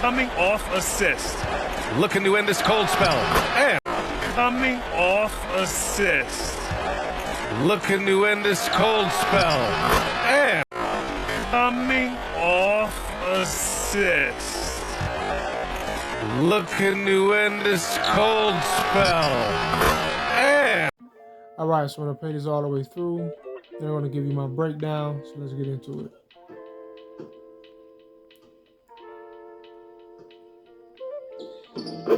Coming off assist. Looking to end this cold spell. And Coming off assist. looking to end this cold spell. And Coming off assist. looking to end this cold spell. And All right, so I'm gonna play this all the way through. Then I'm gonna give you my breakdown. So let's get into it.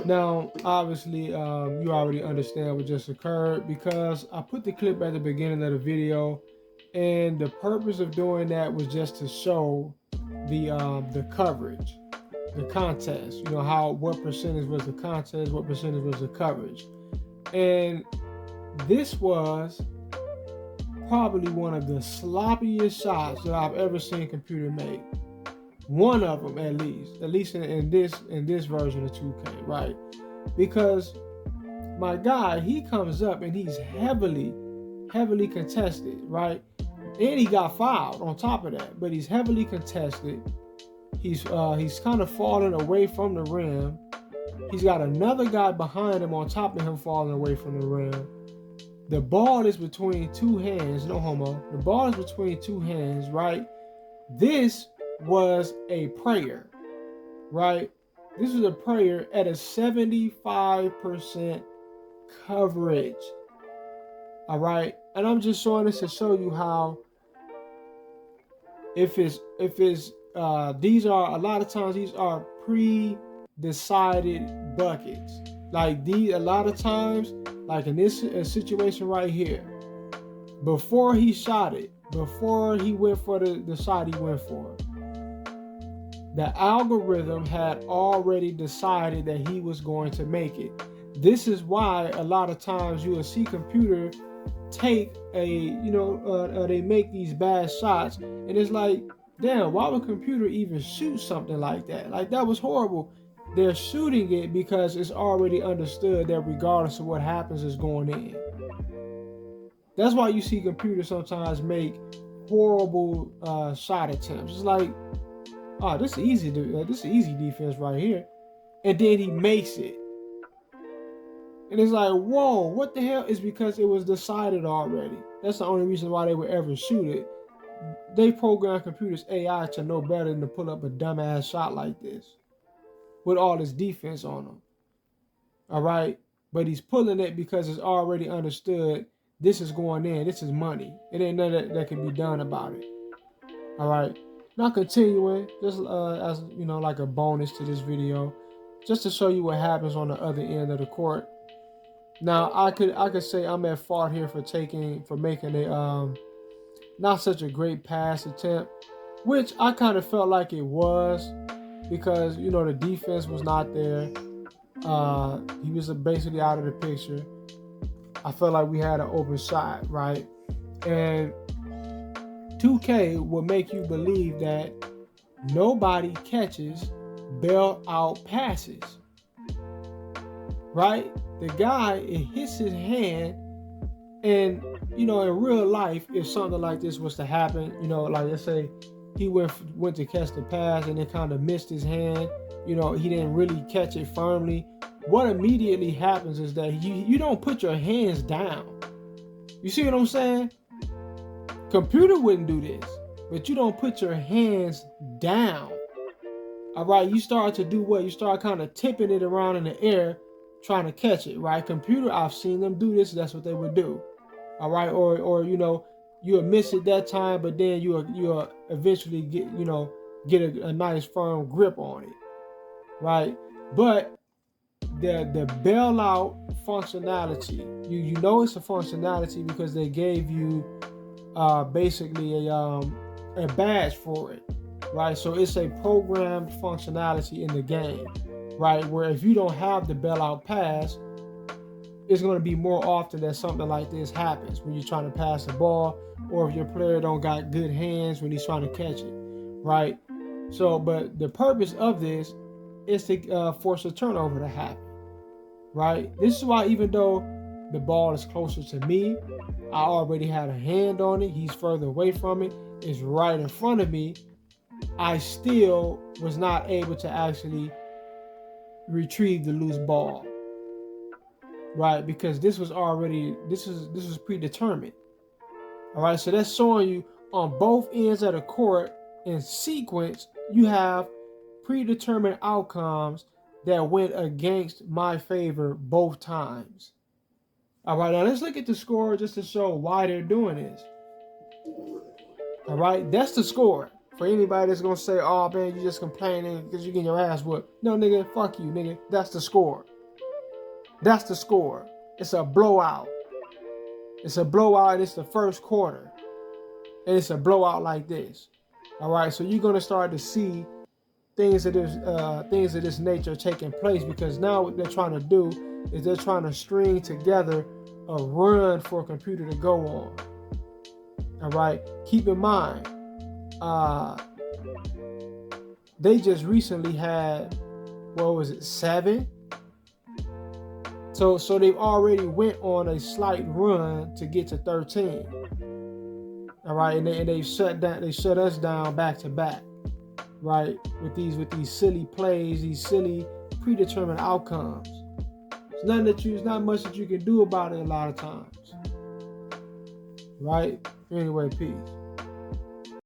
Now, obviously, you already understand what just occurred because I put the clip at the beginning of the video, and the purpose of doing that was just to show the coverage, the contest. You know what percentage was the contest, what percentage was the coverage, and this was probably one of the sloppiest shots that I've ever seen computer make. One of them, at least in this version of 2K, right? Because my guy, he comes up and he's heavily contested, right? And he got fouled on top of that, but he's heavily contested. He's kind of falling away from the rim. He's got another guy behind him on top of him falling away from the rim. The ball is between two hands, no homo. The ball is between two hands, right? This was a prayer, right? This was a prayer at a 75% coverage. All right, and I'm just showing this to show you how these are a lot of times these are pre-decided buckets. Like a lot of times, like in this situation right here, before he shot it, before he went for the shot he went for, the algorithm had already decided that he was going to make it. This is why a lot of times you will see computer take they make these bad shots, and it's like, damn, why would computer even shoot something like that? Like, that was horrible. They're shooting it because it's already understood that regardless of what happens, it's going in. That's why you see computers sometimes make horrible shot attempts. It's like, oh, this is easy. This is easy defense right here, and then he makes it, and it's like, whoa, what the hell? Is because it was decided already. That's the only reason why they would ever shoot it. They program computers AI to know better than to pull up a dumbass shot like this with all this defense on them. All right, but he's pulling it because it's already understood. This is going in. This is money. It ain't nothing that can be done about it. All right. Not continuing, just as you know, like a bonus to this video, just to show you what happens on the other end of the court. Now, I could say I'm at fault here for making a not such a great pass attempt, which I kind of felt like it was, because the defense was not there. He was basically out of the picture. I felt like we had an open shot, right? And 2K will make you believe that nobody catches bail-out passes, right? The guy, it hits his hand, and in real life, if something like this was to happen, like let's say he went to catch the pass and it kind of missed his hand, he didn't really catch it firmly. What immediately happens is that you don't put your hands down. You see what I'm saying? Computer wouldn't do this, but you don't put your hands down. All right, you start to do what? You start kind of tipping it around in the air, trying to catch it, right? Computer, I've seen them do this. That's what they would do. All right, or you'll miss it that time, but then you'll eventually get a nice firm grip on it, right? But the bailout functionality, you know it's a functionality because they gave you basically a badge for it, right? So it's a programmed functionality in the game, right? Where if you don't have the bailout pass, it's going to be more often that something like this happens when you're trying to pass the ball, or if your player don't got good hands when he's trying to catch it, right? So, but the purpose of this is to force a turnover to happen, right? This is why, even though the ball is closer to me, I already had a hand on it. He's further away from it. It's right in front of me. I still was not able to actually retrieve the loose ball, right? Because this was predetermined. All right, so that's showing you on both ends of the court in sequence, you have predetermined outcomes that went against my favor both times. All right, now let's look at the score just to show why they're doing this. All right, that's the score. For anybody that's gonna say, "Oh man, you just complaining because you getting your ass whooped." No, nigga, fuck you, nigga. That's the score. That's the score. It's a blowout. It's a blowout, and it's the first quarter, and it's a blowout like this. All right, so you're gonna start to see things of this nature taking place, because now what they're trying to do is they're trying to string together a run for a computer to go on. All right, keep in mind, they just recently had, what was it, 7? So they've already went on a slight run to get to 13. All right, and they shut us down back to back, right? With these silly plays, these silly predetermined outcomes. It's not much that you can do about it a lot of times, right? Anyway, peace.